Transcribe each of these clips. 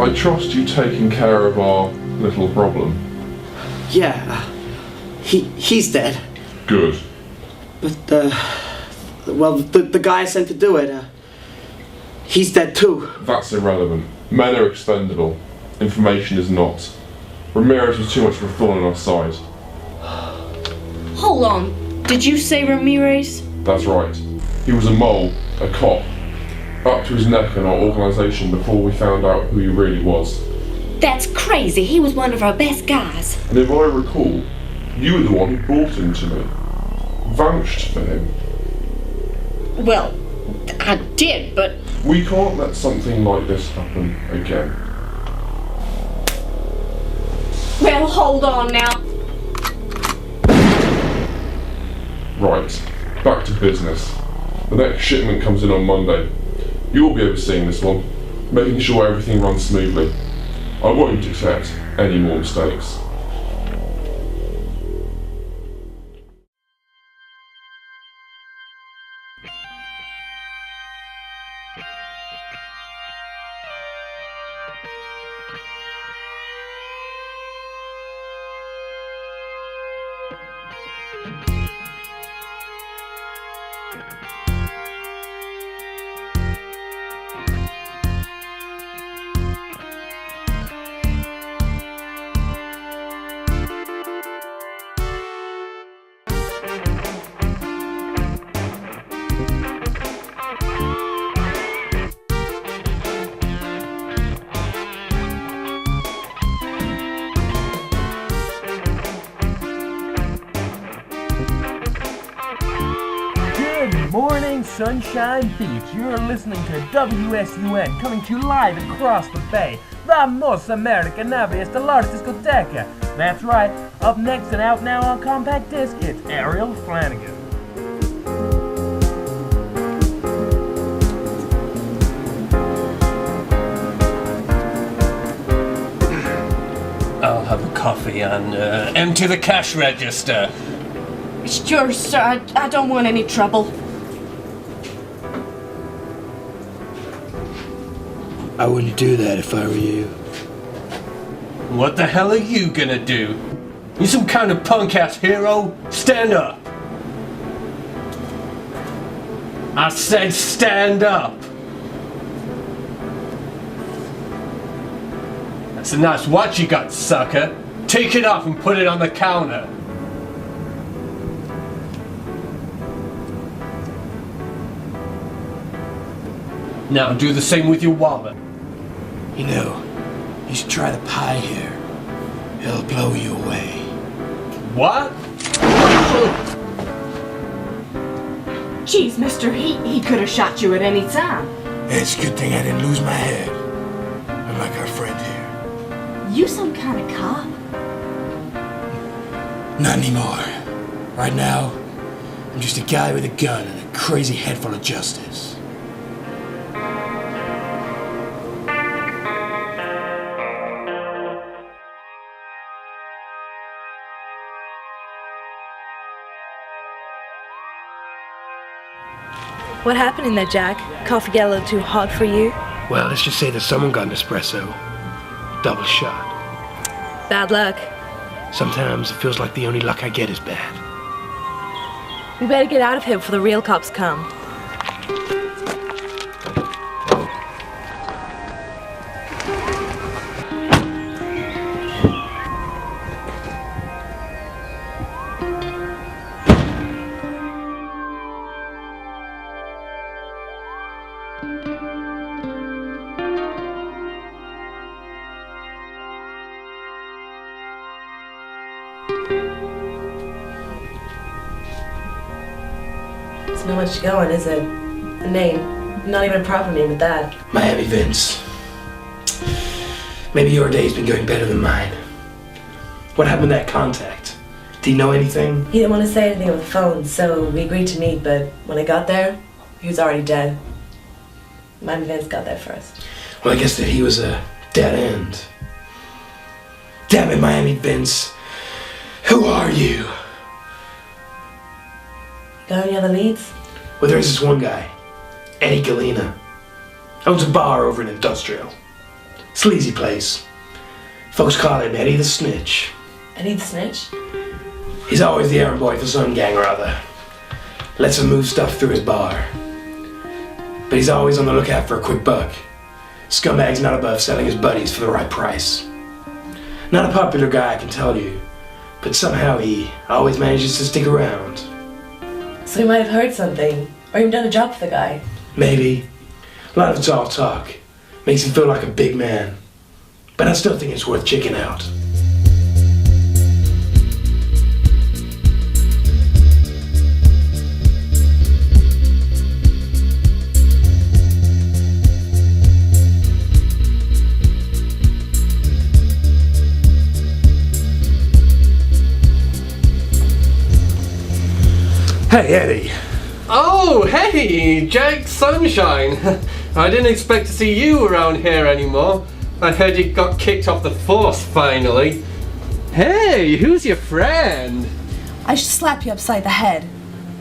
I trust you taking care of our little problem. Yeah, he's dead. Good. But, well, the guy I sent to do it, he's dead too. That's irrelevant. Men are expendable. Information is not. Ramirez was too much of a thorn in our side. Hold on. Did you say Ramirez? That's right. He was a mole, a cop, up to his neck in our organisation before we found out who he really was. That's crazy. He was one of our best guys. And if I recall, you were the one who brought him to me. Vouched for him. Well, I did, but... We can't let something like this happen again. Well, hold on now. Right, back to business. The next shipment comes in on Monday. You'll be overseeing this one, making sure everything runs smoothly. I won't accept any more mistakes. Morning, Sunshine Beach. You're listening to WSUN, coming to you live across the bay. La Most America Nave, the largest discoteca. That's right, up next and out now on compact disc, it's Ariel Flanagan. I'll have a coffee and empty the cash register. Sure, sir. I don't want any trouble. I wouldn't do that if I were you. What the hell are you gonna do? You some kind of punk-ass hero? Stand up! I said stand up! That's a nice watch you got, sucker. Take it off and put it on the counter. Now do the same with your wallet. You know, you should try the pie here. It'll blow you away. What? Jeez, mister, he could have shot you at any time. It's a good thing I didn't lose my head. Unlike our friend here. You some kind of cop? Not anymore. Right now, I'm just a guy with a gun and a crazy head full of justice. What happened in there, Jack? Coffee get a little too hot for you? Well, let's just say that someone got an espresso. Double shot. Bad luck. Sometimes it feels like the only luck I get is bad. We better get out of here before the real cops come. It's not much going, is it? A name. Not even a proper name at that. Miami Vince. Maybe your day's been going better than mine. What happened to that contact? Did he know anything? He didn't want to say anything on the phone, so we agreed to meet, but when I got there, he was already dead. Miami Vince got there first. Well, I guess that he was a dead end. Damn it, Miami Vince. Who are you? Got any other leads? Well, there's this one guy, Eddie Galena. Owns a bar over in Industrial. Sleazy place. Folks call him Eddie the Snitch. Eddie the snitch? He's always the errand boy for some gang or other. Lets him move stuff through his bar. But he's always on the lookout for a quick buck. Scumbag's not above selling his buddies for the right price. Not a popular guy, I can tell you, but somehow he always manages to stick around. So he might have heard something, or even done a job for the guy. Maybe. A lot of it's all talk. Makes him feel like a big man. But I still think it's worth checking out. Hey, Eddie. Oh, hey, Jack Sunshine. I didn't expect to see you around here anymore. I heard you got kicked off the force finally. Hey, who's your friend? I should slap you upside the head,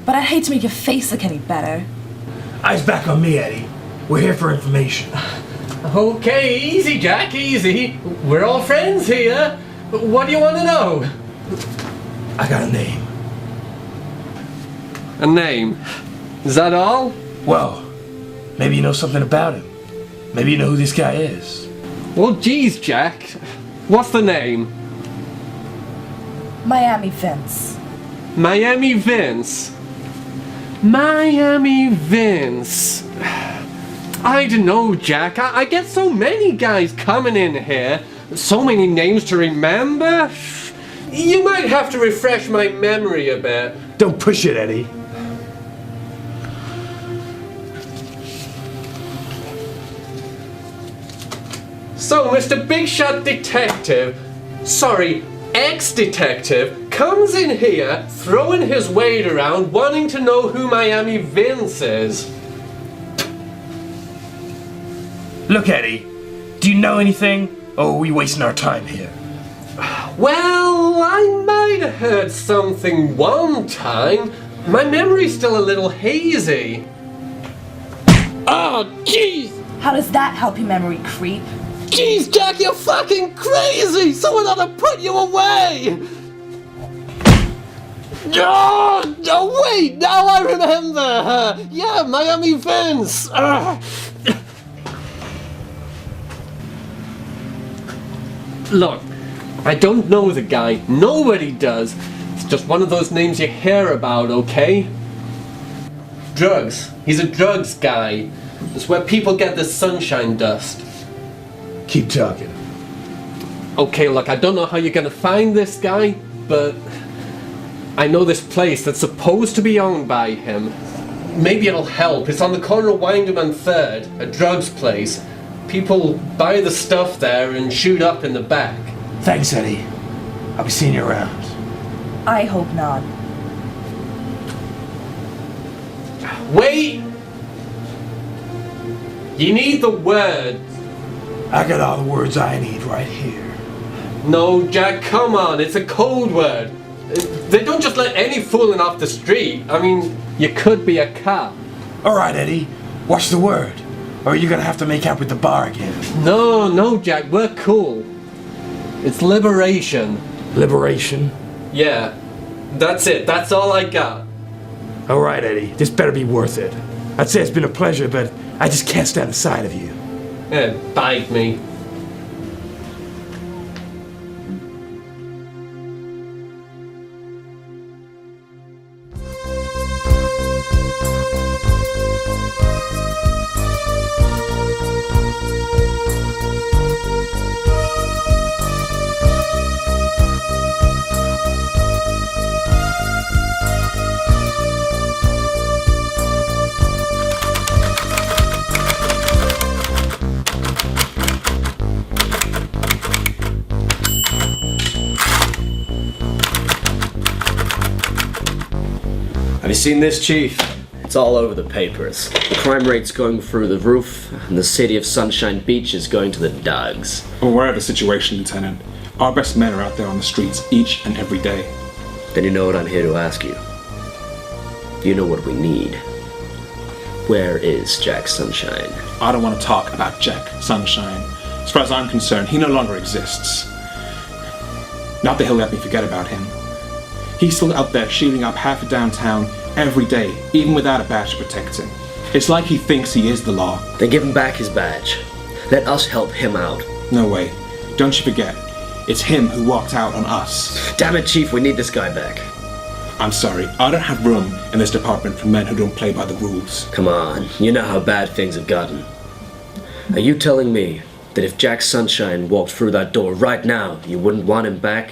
but I'd hate to make your face look any better. Eyes back on me, Eddie. We're here for information. Okay, easy, Jack, easy. We're all friends here. What do you want to know? I got a name. A name. Is that all? Well, maybe you know something about him. Maybe you know who this guy is. Well, geez, Jack. What's the name? Miami Vince. Miami Vince. Miami Vince. I don't know, Jack. I get so many guys coming in here. So many names to remember. You might have to refresh my memory a bit. Don't push it, Eddie. So, Mr. Big Shot Detective, sorry, ex-detective, comes in here, throwing his weight around, wanting to know who Miami Vince is. Look, Eddie. Do you know anything? Or are we wasting our time here? Well, I might have heard something one time. My memory's still a little hazy. Oh, jeez! How does that help your memory, creep? Jeez, Jack, you're fucking crazy! Someone ought to put you away! Oh, wait! Now I remember her! Yeah, Miami Vince! Look, I don't know the guy. Nobody does. It's just one of those names you hear about, okay? Drugs. He's a drugs guy. It's where people get the sunshine dust. Keep talking. Okay, look, I don't know how you're gonna find this guy, but I know this place that's supposed to be owned by him. Maybe it'll help. It's on the corner of Wyndham and 3rd, a drugs place. People buy the stuff there and shoot up in the back. Thanks, Eddie. I'll be seeing you around. I hope not. Wait! You need the word. I got all the words I need right here. No, Jack, come on, it's a code word. They don't just let any fooling off the street. I mean, you could be a cop. Alright, Eddie. What's the word? Or are you gonna have to make out with the bar again? No, Jack, we're cool. It's liberation. Liberation? Yeah, that's it. That's all I got. Alright, Eddie. This better be worth it. I'd say it's been a pleasure, but I just can't stand the sight of you. Bite me. Have you seen this, Chief? It's all over the papers. The crime rate's going through the roof, and the city of Sunshine Beach is going to the dogs. I'm aware of the situation, Lieutenant. Our best men are out there on the streets each and every day. Then you know what I'm here to ask you. You know what we need. Where is Jack Sunshine? I don't want to talk about Jack Sunshine. As far as I'm concerned, he no longer exists. Not that he'll let me forget about him. He's still out there shooting up half of downtown every day, even without a badge to protect him. It's like he thinks he is the law. Then give him back his badge. Let us help him out. No way. Don't you forget, it's him who walked out on us. Damn it, Chief, we need this guy back. I'm sorry, I don't have room in this department for men who don't play by the rules. Come on, you know how bad things have gotten. Are you telling me that if Jack Sunshine walked through that door right now, you wouldn't want him back?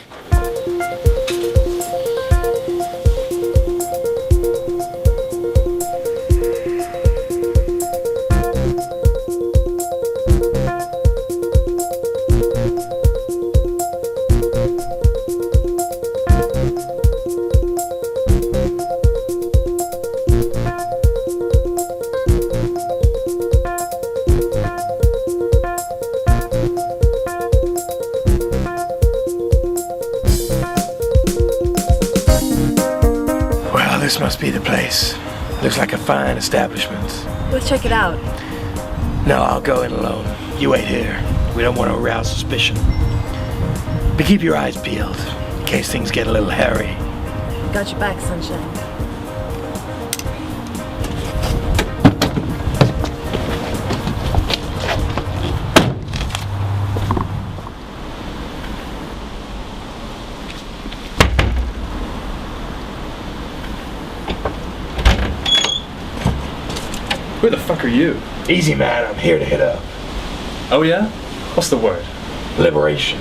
This must be the place. Looks like a fine establishment. Let's check it out. No, I'll go in alone. You wait here. We don't want to arouse suspicion. But keep your eyes peeled, in case things get a little hairy. Got your back, Sunshine. Who the fuck are you? Easy, man. I'm here to hit up. Oh yeah? What's the word? Liberation.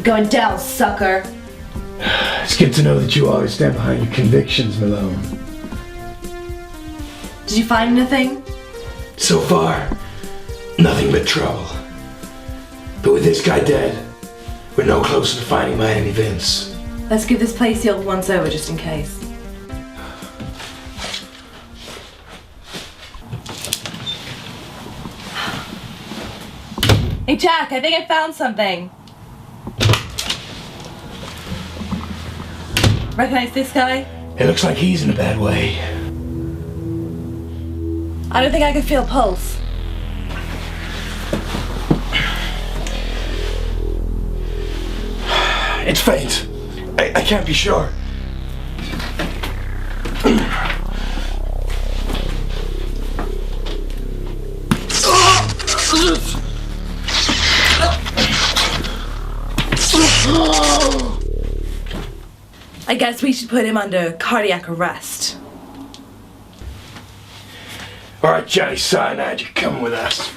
Going down, sucker. It's good to know that you always stand behind your convictions, Malone. Did you find anything? So far, nothing but trouble. But with this guy dead, we're no closer to finding Miami Vince. Let's give this place the old once over just in case. Hey Jack, I think I found something. Recognize this guy? It looks like he's in a bad way. I don't think I can feel a pulse. It's faint. I can't be sure. I guess we should put him under cardiac arrest. All right, Johnny Cyanide, you're coming with us.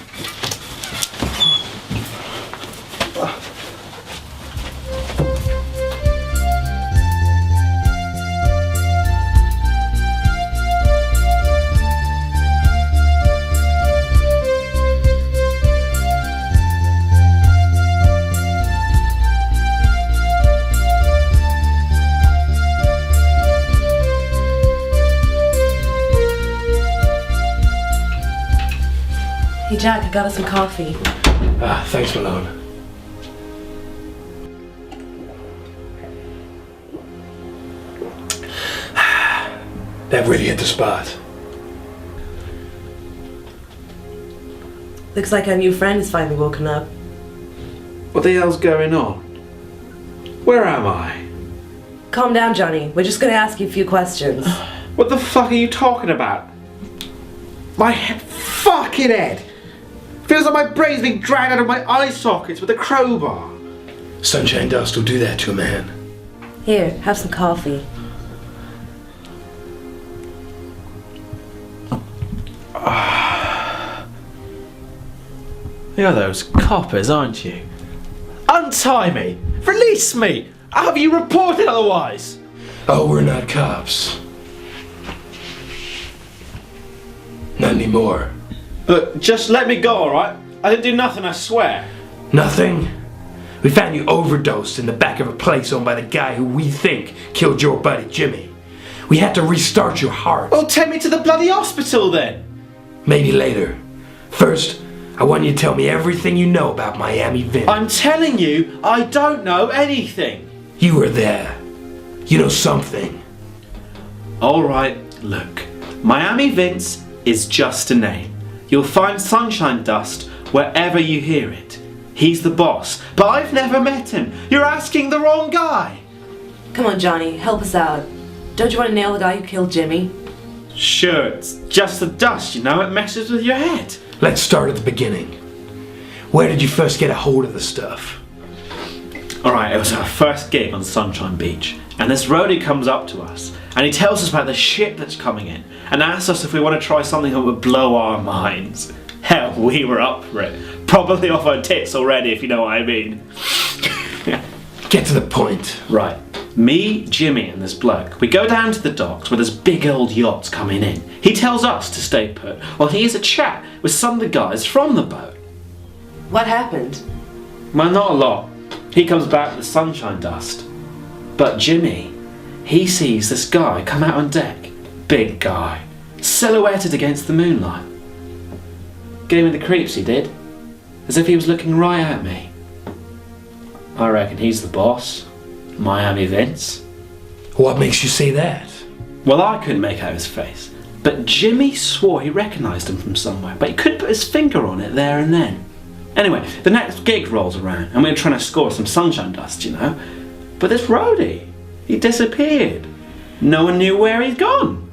Hey Jack, I got us some coffee. Thanks, Malone. That really hit the spot. Looks like our new friend has finally woken up. What the hell's going on? Where am I? Calm down, Johnny. We're just gonna ask you a few questions. What the fuck are you talking about? My fucking head! Feels like my brain's being dragged out of my eye sockets with a crowbar. Sunshine dust will do that to a man. Here, have some coffee. You're those coppers, aren't you? Untie me! Release me! Have you reported otherwise? Oh, we're not cops. Not anymore. Look, just let me go, alright? I didn't do nothing, I swear. Nothing? We found you overdosed in the back of a place owned by the guy who we think killed your buddy Jimmy. We had to restart your heart. Oh, take me to the bloody hospital then. Maybe later. First, I want you to tell me everything you know about Miami Vince. I'm telling you, I don't know anything. You were there. You know something. Alright, look. Miami Vince is just a name. You'll find sunshine dust wherever you hear it. He's the boss, but I've never met him. You're asking the wrong guy. Come on, Johnny, help us out. Don't you want to nail the guy who killed Jimmy? Sure, it's just the dust, you know, it messes with your head. Let's start at the beginning. Where did you first get a hold of the stuff? Alright, it was our first gig on Sunshine Beach, and this roadie comes up to us, and he tells us about the shit that's coming in, and asks us if we want to try something that would blow our minds. Hell, we were up for it. Probably off our tits already, if you know what I mean. Get to the point. Right. Me, Jimmy, and this bloke, we go down to the docks where there's big old yachts coming in. He tells us to stay put while he has a chat with some of the guys from the boat. What happened? Well, not a lot. He comes back with the sunshine dust. But Jimmy, he sees this guy come out on deck. Big guy. Silhouetted against the moonlight. Gave me the creeps, he did. As if he was looking right at me. I reckon he's the boss. Miami Vince. What makes you say that? Well, I couldn't make out his face, but Jimmy swore he recognised him from somewhere, but he couldn't put his finger on it there and then. Anyway, the next gig rolls around, and we were trying to score some sunshine dust, you know. But this roadie, he disappeared. No one knew where he'd gone.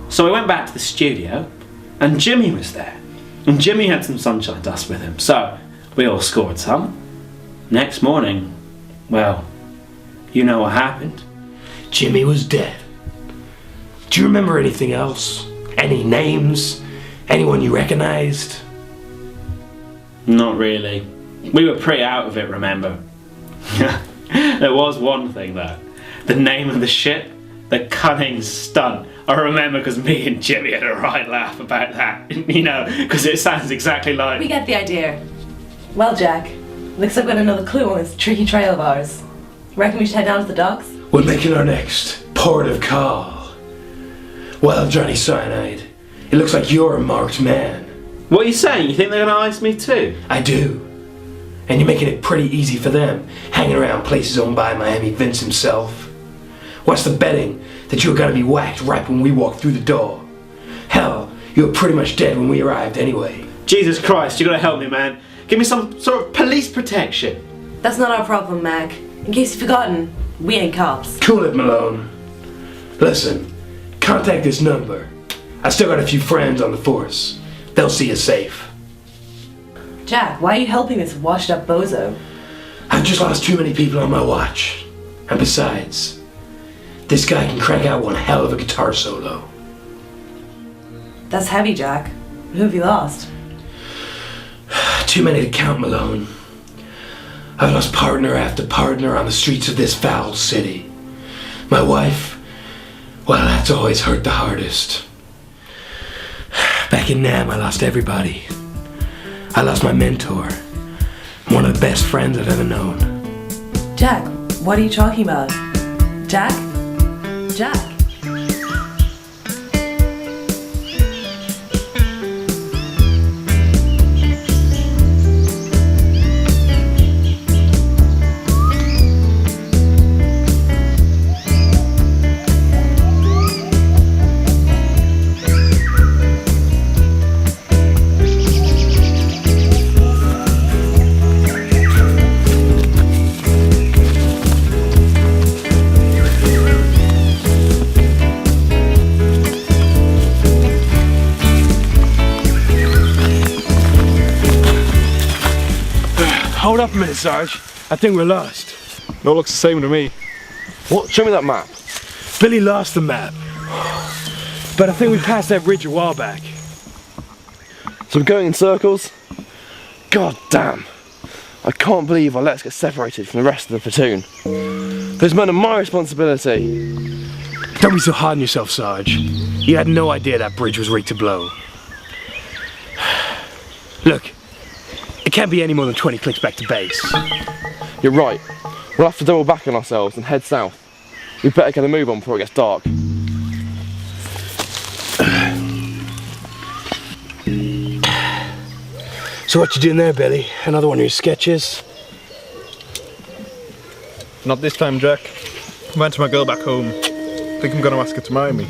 So we went back to the studio, and Jimmy was there. And Jimmy had some sunshine dust with him, so we all scored some. Next morning, well, you know what happened. Jimmy was dead. Do you remember anything else? Any names? Anyone you recognized? Not really. We were pretty out of it, remember? There was one thing though. The name of the ship, the Cunning Stunt. I remember because me and Jimmy had a right laugh about that. You know, because it sounds exactly like... We get the idea. Well, Jack, looks like we've got another clue on this tricky trail of ours. Reckon we should head down to the docks? We're making our next port of call. Well, Johnny Cyanide, it looks like you're a marked man. What are you saying? You think they're gonna ice me too? I do. And you're making it pretty easy for them, hanging around places owned by Miami Vince himself. What's the betting that you're gonna be whacked right when we walk through the door? Hell, you were pretty much dead when we arrived anyway. Jesus Christ, you gotta help me, man. Give me some sort of police protection. That's not our problem, Mac. In case you've forgotten, we ain't cops. Cool it, Malone. Listen, contact this number. I still got a few friends on the force. They'll see you safe. Jack, why are you helping this washed up bozo? I've just lost too many people on my watch. And besides, this guy can crank out one hell of a guitar solo. That's heavy, Jack. Who have you lost? Too many to count, Malone. I've lost partner after partner on the streets of this foul city. My wife, well, that's always hurt the hardest. Back in Nam, I lost everybody. I lost my mentor, one of the best friends I've ever known. Jack, what are you talking about? Jack? Jack? Hold up a minute, Sarge. I think we're lost. No, it looks the same to me. What? Show me that map. Billy lost the map. But I think we passed that bridge a while back. So we're going in circles? God damn. I can't believe I let us get separated from the rest of the platoon. Those men are my responsibility. Don't be so hard on yourself, Sarge. You had no idea that bridge was rigged to blow. Look, it Can't be any more than 20 clicks back to base. You're right. We'll have to double back on ourselves and head south. We'd better get a move on before it gets dark. So what you doing there, Billy? Another one of your sketches? Not this time, Jack. I went to my girl back home. Think I'm gonna ask her to marry me.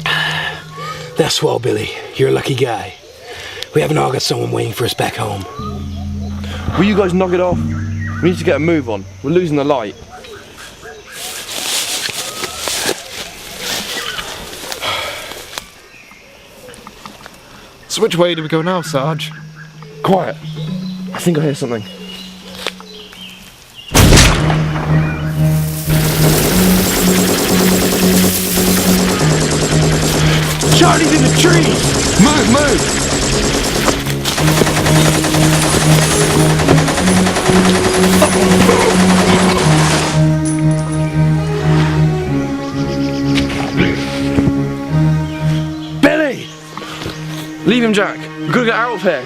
That's swell, Billy. You're a lucky guy. We haven't all got someone waiting for us back home. Will you guys knock it off? We need to get a move on. We're losing the light. So which way do we go now, Sarge? Quiet. I think I hear something. Charlie's in the trees! Move, move! Billy! Leave him, Jack. We've got to get out of here.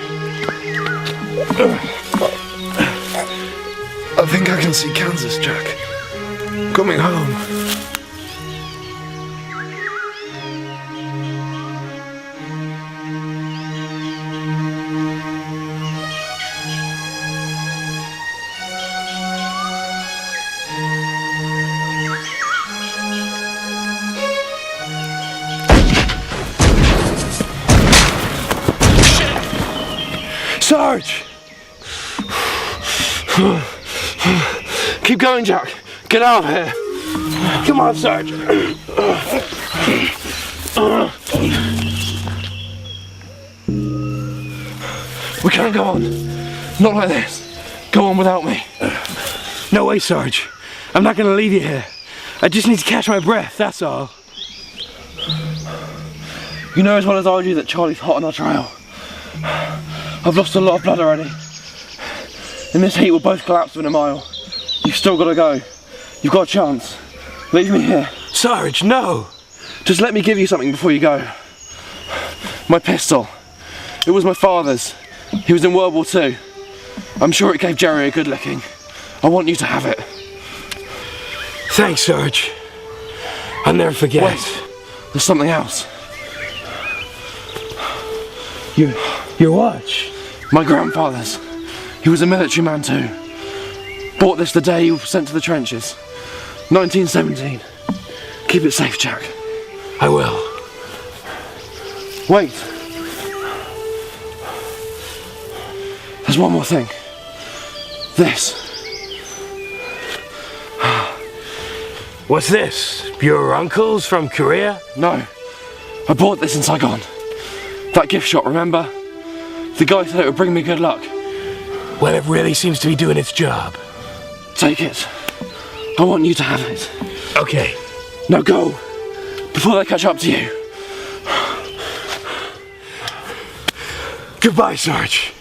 I think I can see Kansas, Jack. Coming home. Sarge! Keep going, Jack. Get out of here. Come on, Sarge. We can't go on. Not like this. Go on without me. No way, Sarge. I'm not gonna leave you here. I just need to catch my breath, that's all. You know as well as I do that Charlie's hot on our trail. I've lost a lot of blood already. In this heat we'll both collapse within a mile. You've still got to go. You've got a chance. Leave me here. Sarge, no! Just let me give you something before you go. My pistol. It was my father's. He was in World War II. I'm sure it gave Jerry a good licking. I want you to have it. Thanks, Sarge. I'll never forget. Wait, there's something else. Your watch? My grandfather's. He was a military man too. Bought this the day he was sent to the trenches. 1917. Keep it safe, Jack. I will. Wait. There's one more thing. This. What's this? Your uncle's from Korea? No. I bought this in Saigon. That gift shop, remember? The guy said it would bring me good luck. Well, it really seems to be doing its job. Take it. I want you to have it. Okay. Now go, before they catch up to you. Goodbye, Sarge.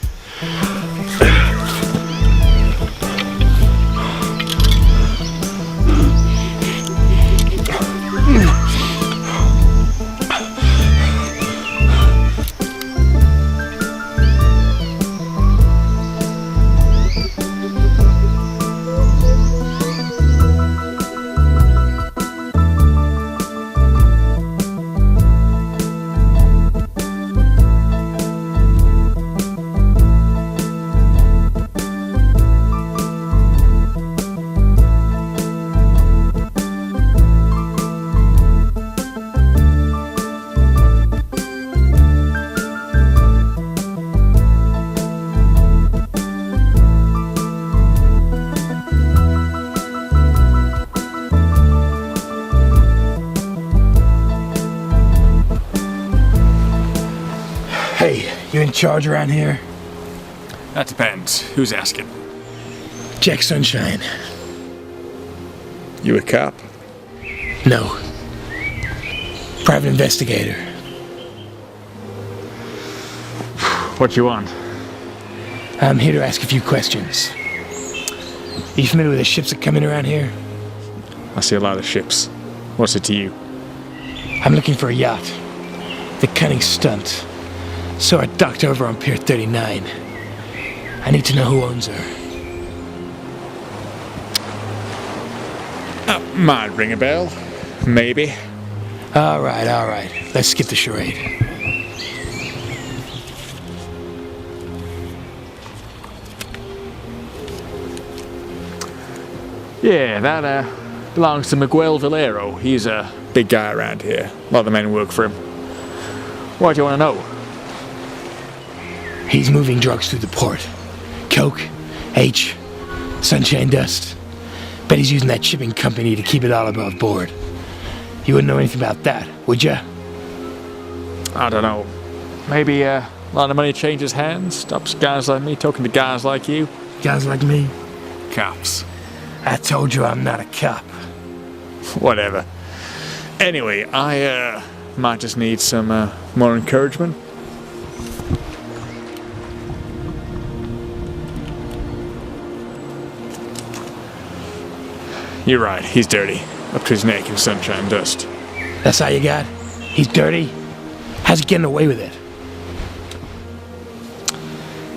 Hey, you in charge around here? That depends. Who's asking? Jack Sunshine. You a cop? No. Private investigator. What you want? I'm here to ask a few questions. Are you familiar with the ships that come in around here? I see a lot of ships. What's it to you? I'm looking for a yacht. The Cunning Stunt. So I docked over on Pier 39. I need to know who owns her. Might ring a bell. Maybe. Alright. Let's skip the charade. Yeah, that belongs to Miguel Valero. He's a big guy around here. A lot of the men work for him. Why do you want to know? He's moving drugs through the port. Coke, H, sunshine dust. Bet he's using that shipping company to keep it all above board. You wouldn't know anything about that, would ya? I don't know. Maybe a lot of money changes hands, stops guys like me talking to guys like you. Guys like me? Cops. I told you I'm not a cop. Whatever. Anyway, I might just need some more encouragement. You're right, he's dirty. Up to his neck in sunshine dust. That's all you got? He's dirty? How's he getting away with it?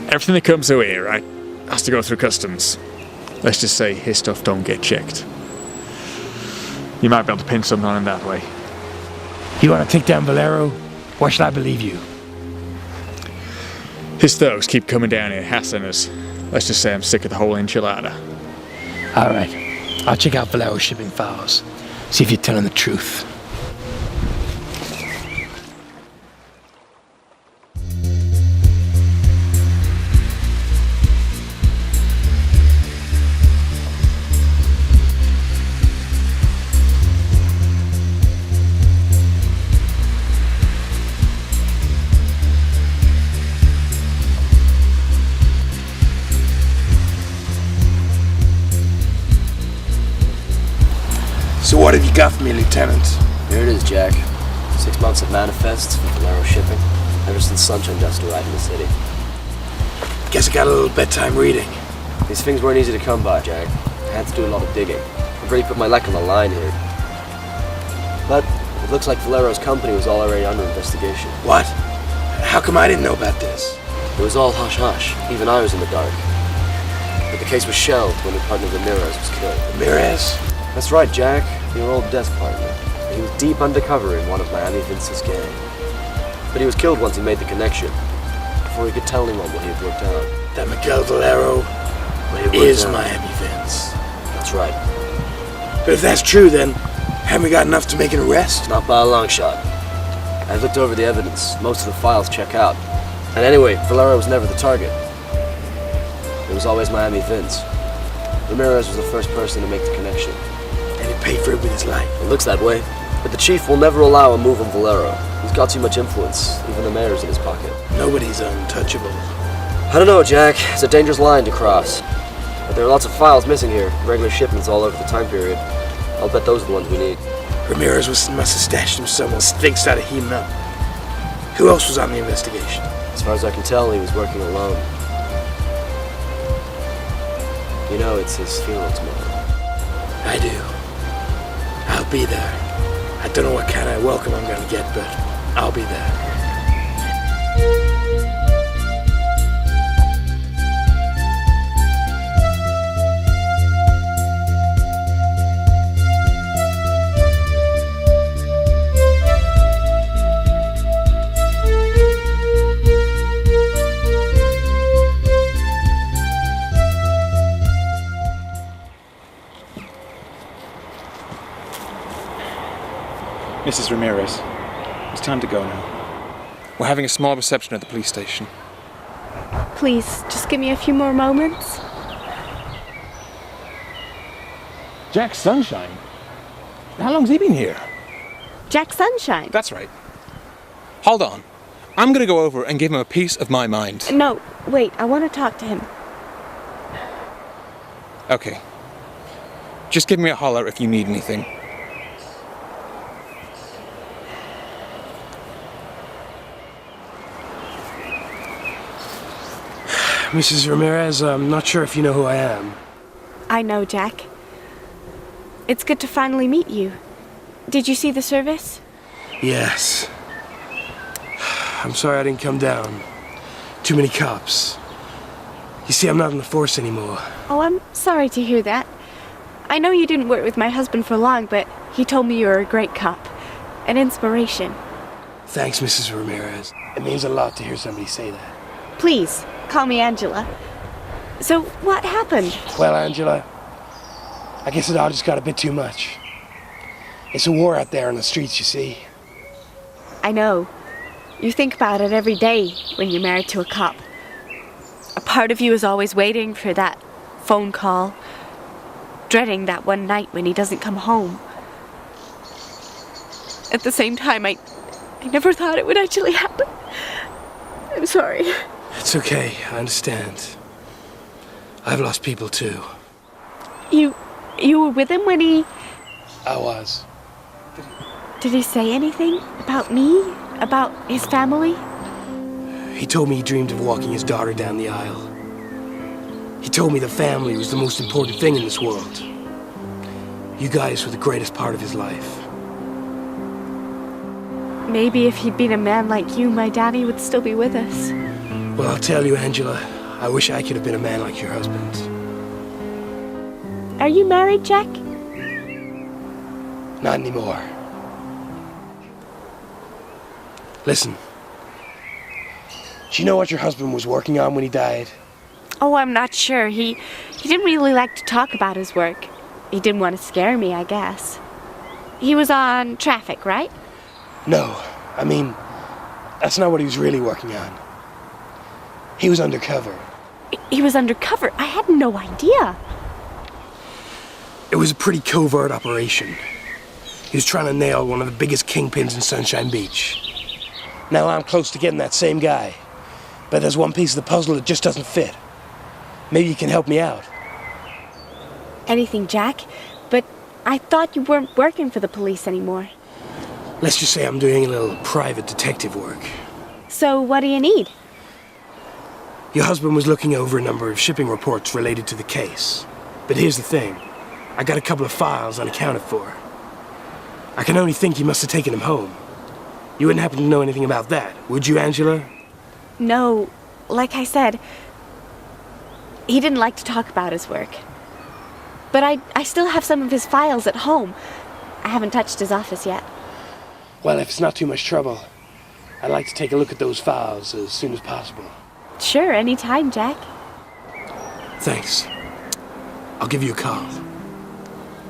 Everything that comes through here, right, has to go through customs. Let's just say his stuff don't get checked. You might be able to pin something on him that way. You want to take down Valero? Why should I believe you? His thugs keep coming down here hassling us. Let's just say I'm sick of the whole enchilada. Alright. I'll check out Valero's shipping files. See if you're telling the truth. So what have you got for me, Lieutenant? Here it is, Jack. 6 months of manifests for Valero shipping, ever since Sunshine dust arrived in the city. Guess I got a little bedtime reading. These things weren't easy to come by, Jack. I had to do a lot of digging. I've really put my neck on the line here. But it looks like Valero's company was already under investigation. What? How come I didn't know about this? It was all hush-hush. Even I was in the dark. But the case was shelved when your partner Ramirez was killed. Ramirez? That's right, Jack. Your old desk partner. He was deep undercover in one of Miami Vince's gang. But he was killed once he made the connection, before he could tell anyone what he had worked out. That Miguel Valero is Miami Vince. That's right. But if that's true, then haven't we got enough to make an arrest? Not by a long shot. I've looked over the evidence. Most of the files check out. And anyway, Valero was never the target. It was always Miami Vince. Ramirez was the first person to make the connection. And he paid for it with his life. It looks that way. But the chief will never allow a move on Valero. He's got too much influence. Even the mayor's in his pocket. Nobody's untouchable. I don't know, Jack. It's a dangerous line to cross. But there are lots of files missing here. Regular shipments all over the time period. I'll bet those are the ones we need. Ramirez must have stashed them somewhere. Stinks out of heating up. Who else was on the investigation? As far as I can tell, he was working alone. You know, it's his funeral tomorrow. I do. I'll be there. I don't know what kind of welcome I'm gonna get, but I'll be there. Mrs. Ramirez, it's time to go now. We're having a small reception at the police station. Please, just give me a few more moments. Jack Sunshine? How long's he been here? Jack Sunshine? That's right. Hold on. I'm gonna go over and give him a piece of my mind. No, wait, I want to talk to him. Okay. Just give me a holler if you need anything. Mrs. Ramirez, I'm not sure if you know who I am. I know, Jack. It's good to finally meet you. Did you see the service? Yes. I'm sorry I didn't come down. Too many cops. You see, I'm not in the force anymore. Oh, I'm sorry to hear that. I know you didn't work with my husband for long, but he told me you were a great cop. An inspiration. Thanks, Mrs. Ramirez. It means a lot to hear somebody say that. Please, call me Angela. So, what happened? Well, Angela, I guess it all just got a bit too much. It's a war out there on the streets, you see. I know. You think about it every day when you're married to a cop. A part of you is always waiting for that phone call, dreading that one night when he doesn't come home. At the same time, I never thought it would actually happen. I'm sorry. It's okay, I understand. I've lost people too. You were with him when he... I was. Did he say anything about me? About his family? He told me he dreamed of walking his daughter down the aisle. He told me the family was the most important thing in this world. You guys were the greatest part of his life. Maybe if he'd been a man like you, my daddy would still be with us. Well, I'll tell you, Angela, I wish I could have been a man like your husband. Are you married, Jack? Not anymore. Listen. Do you know what your husband was working on when he died? Oh, I'm not sure. He didn't really like to talk about his work. He didn't want to scare me, I guess. He was on traffic, right? No, I mean, that's not what he was really working on. He was undercover. He was undercover? I had no idea. It was a pretty covert operation. He was trying to nail one of the biggest kingpins in Sunshine Beach. Now I'm close to getting that same guy, but there's one piece of the puzzle that just doesn't fit. Maybe you can help me out. Anything, Jack, but I thought you weren't working for the police anymore. Let's just say I'm doing a little private detective work. So what do you need? Your husband was looking over a number of shipping reports related to the case. But here's the thing. I got a couple of files unaccounted for. I can only think he must have taken them home. You wouldn't happen to know anything about that, would you, Angela? No, like I said, he didn't like to talk about his work. But I still have some of his files at home. I haven't touched his office yet. Well, if it's not too much trouble, I'd like to take a look at those files as soon as possible. Sure, anytime, Jack. Thanks. I'll give you a call.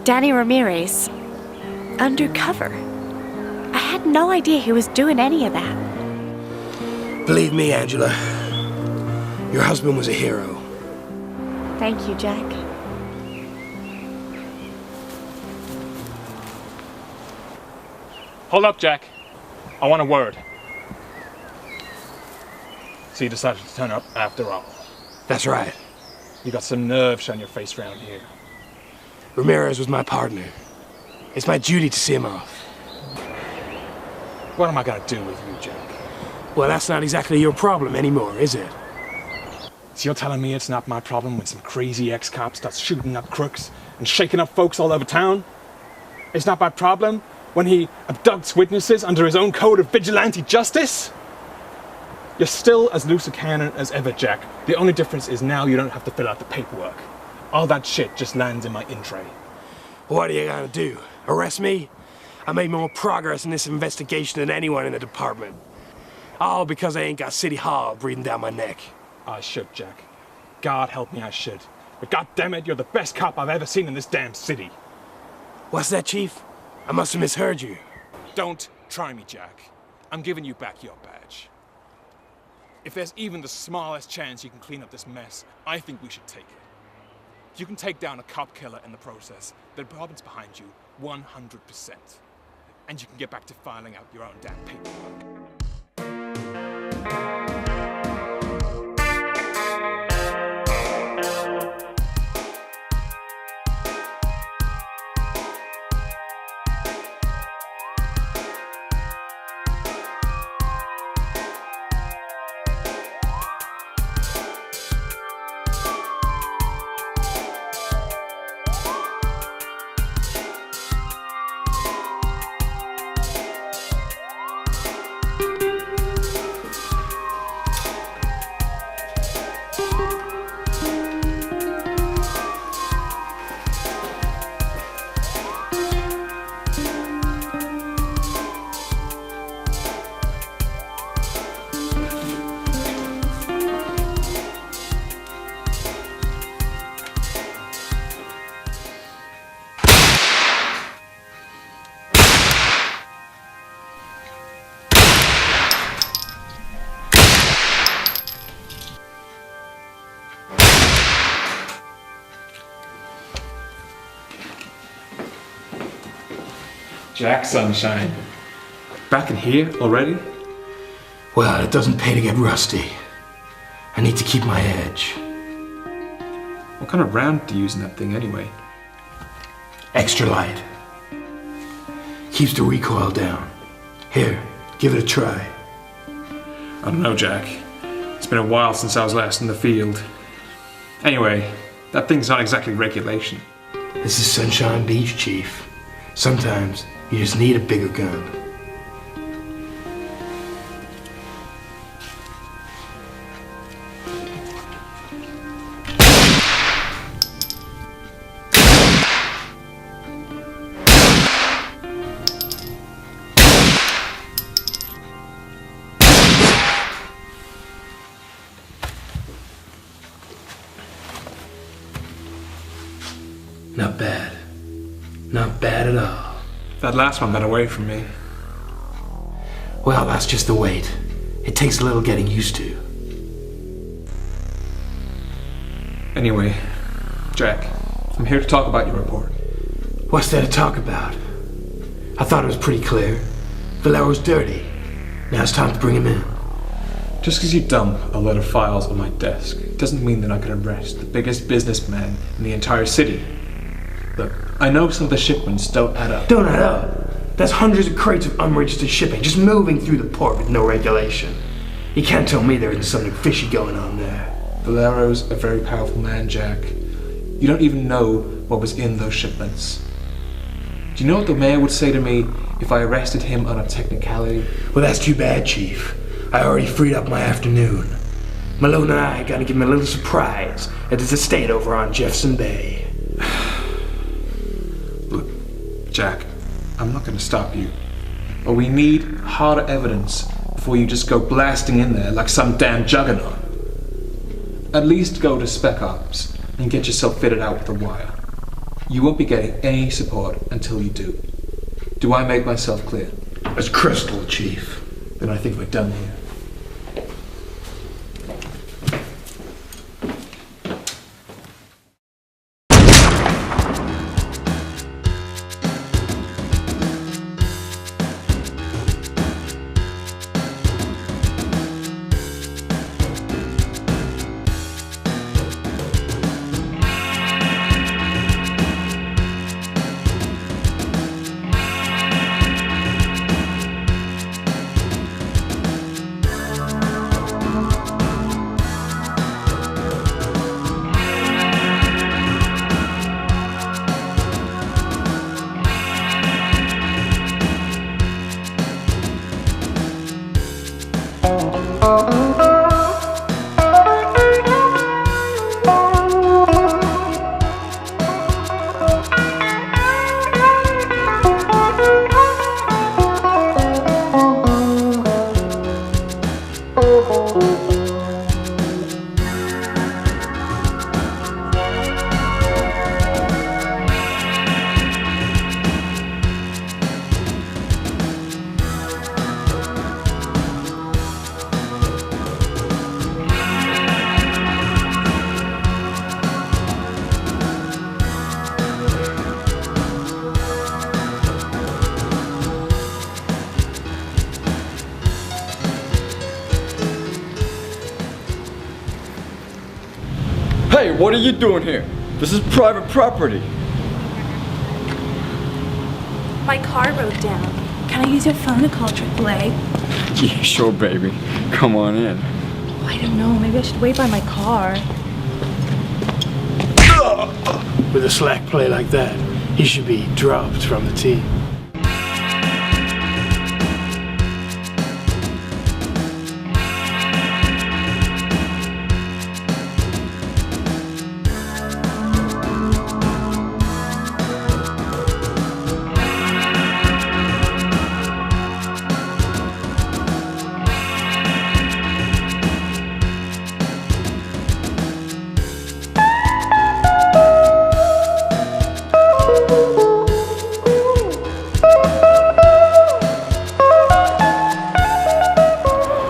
Danny Ramirez. Undercover. I had no idea he was doing any of that. Believe me, Angela, your husband was a hero. Thank you, Jack. Hold up, Jack. I want a word. So you decided to turn up after all. That's right. You got some nerve showing your face around here. Ramirez was my partner. It's my duty to see him off. What am I gonna do with you, Jack? Well, that's not exactly your problem anymore, is it? So you're telling me it's not my problem when some crazy ex-cop starts shooting up crooks and shaking up folks all over town? It's not my problem when he abducts witnesses under his own code of vigilante justice? You're still as loose a cannon as ever, Jack. The only difference is now you don't have to fill out the paperwork. All that shit just lands in my in tray. What are you gonna do? Arrest me? I made more progress in this investigation than anyone in the department. All because I ain't got City Hall breathing down my neck. I should, Jack. God help me, I should. But goddammit, you're the best cop I've ever seen in this damn city. What's that, Chief? I must have misheard you. Don't try me, Jack. I'm giving you back your badge. If there's even the smallest chance you can clean up this mess, I think we should take it. If you can take down a cop killer in the process, the department's behind you 100%. And you can get back to filing out your own damn paperwork. Jack Sunshine. Back in here already? Well, it doesn't pay to get rusty. I need to keep my edge. What kind of round do you use in that thing anyway? Extra light. Keeps the recoil down. Here, give it a try. I don't know, Jack. It's been a while since I was last in the field. Anyway, that thing's not exactly regulation. This is Sunshine Beach, Chief. Sometimes you just need a bigger gun. Not bad. Not bad at all. That last one got away from me. Well, that's just the weight. It takes a little getting used to. Anyway, Jack, I'm here to talk about your report. What's there to talk about? I thought it was pretty clear. Valero's dirty. Now it's time to bring him in. Just because you dump a load of files on my desk doesn't mean that I can arrest the biggest businessman in the entire city. Look, I know some of the shipments don't add up. Don't add up? That's hundreds of crates of unregistered shipping just moving through the port with no regulation. You can't tell me there isn't something fishy going on there. Valero's a very powerful man, Jack. You don't even know what was in those shipments. Do you know what the mayor would say to me if I arrested him on a technicality? Well, that's too bad, Chief. I already freed up my afternoon. Malone and I gotta give him a little surprise at his estate over on Jefferson Bay. Look, Jack, I'm not gonna stop you. But we need harder evidence before you just go blasting in there like some damn juggernaut. At least go to Spec Ops and get yourself fitted out with a wire. You won't be getting any support until you do. Do I make myself clear? As crystal, Chief. Then I think we're done here. Hey, what are you doing here? This is private property. My car broke down. Can I use your phone to call AAA? Yeah, sure, baby. Come on in. Oh, I don't know. Maybe I should wait by my car. With a slack play like that, he should be dropped from the team.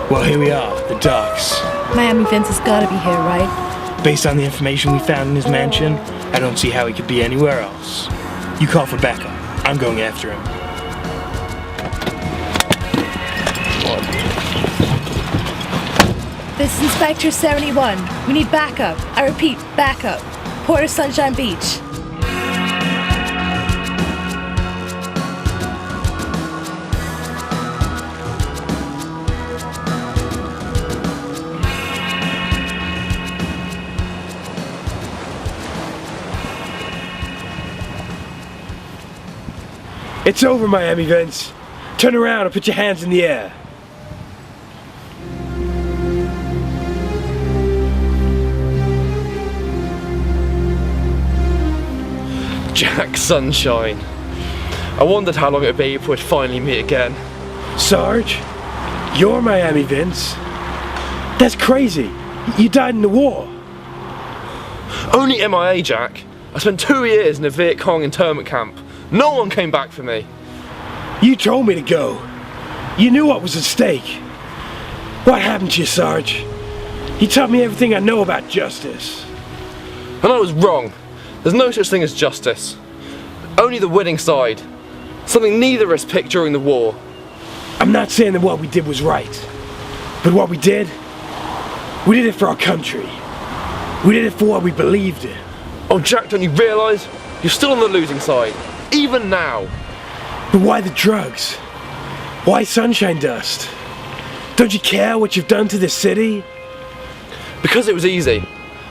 Well, here we are, the docks. Miami Vince has got to be here, right? Based on the information we found in his mansion, I don't see how he could be anywhere else. You call for backup. I'm going after him. this is Inspector 71. We need backup. I repeat, backup. Port of Sunshine Beach. It's over, Miami Vince. Turn around and put your hands in the air. Jack Sunshine. I wondered how long it would be before we'd finally meet again. Sarge, you're Miami Vince. That's crazy. You died in the war. Only MIA, Jack. I spent 2 years in a Viet Cong internment camp. No one came back for me. You told me to go. You knew what was at stake. What happened to you, Sarge? You taught me everything I know about justice. And I was wrong. There's no such thing as justice. Only the winning side. Something neither of us picked during the war. I'm not saying that what we did was right. But what we did it for our country. We did it for what we believed in. Oh, Jack, don't you realise? You're still on the losing side. Even now. But why the drugs? Why sunshine dust? Don't you care what you've done to this city? Because it was easy.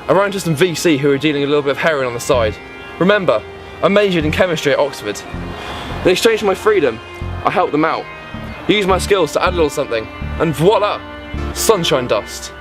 I ran into some VC who were dealing a little bit of heroin on the side. Remember, I majored in chemistry at Oxford. In exchange for my freedom, I helped them out. Used my skills to add a little something, and voila! Sunshine dust.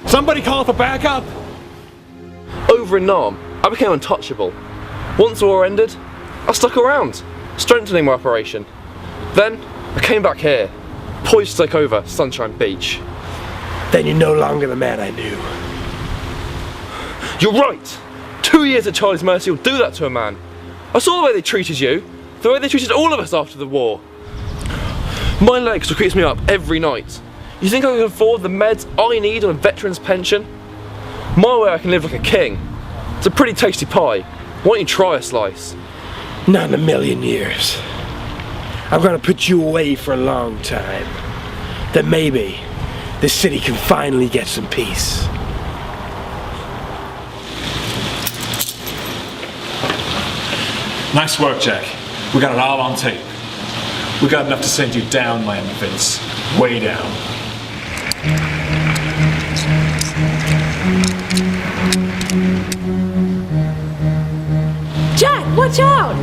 Somebody call for backup! Over in Nam, I became untouchable. Once the war ended, I stuck around, strengthening my operation. Then, I came back here, poised to take over Sunshine Beach. Then you're no longer the man I knew. You're right! 2 years at Charlie's Mercy will do that to a man. I saw the way they treated you, the way they treated all of us after the war. My leg still keeps me up every night. You think I can afford the meds I need on a veteran's pension? My way I can live like a king. It's a pretty tasty pie. Why don't you try a slice? Not in a million years. I'm gonna put you away for a long time. Then maybe the city can finally get some peace. Nice work, Jack. We got it all on tape. We got enough to send you down, Miami Vince. Way down. Jack, watch out!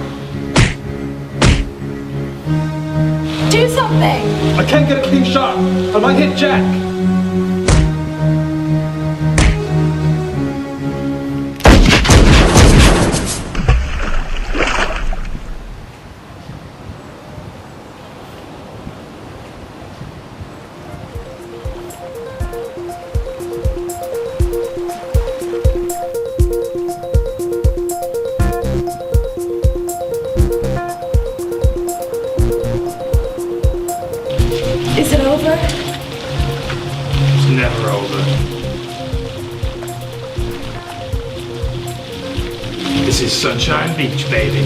Do something! I can't get a clean shot. I might hit Jack. Is it over? It's never over. This is Sunshine Beach, baby.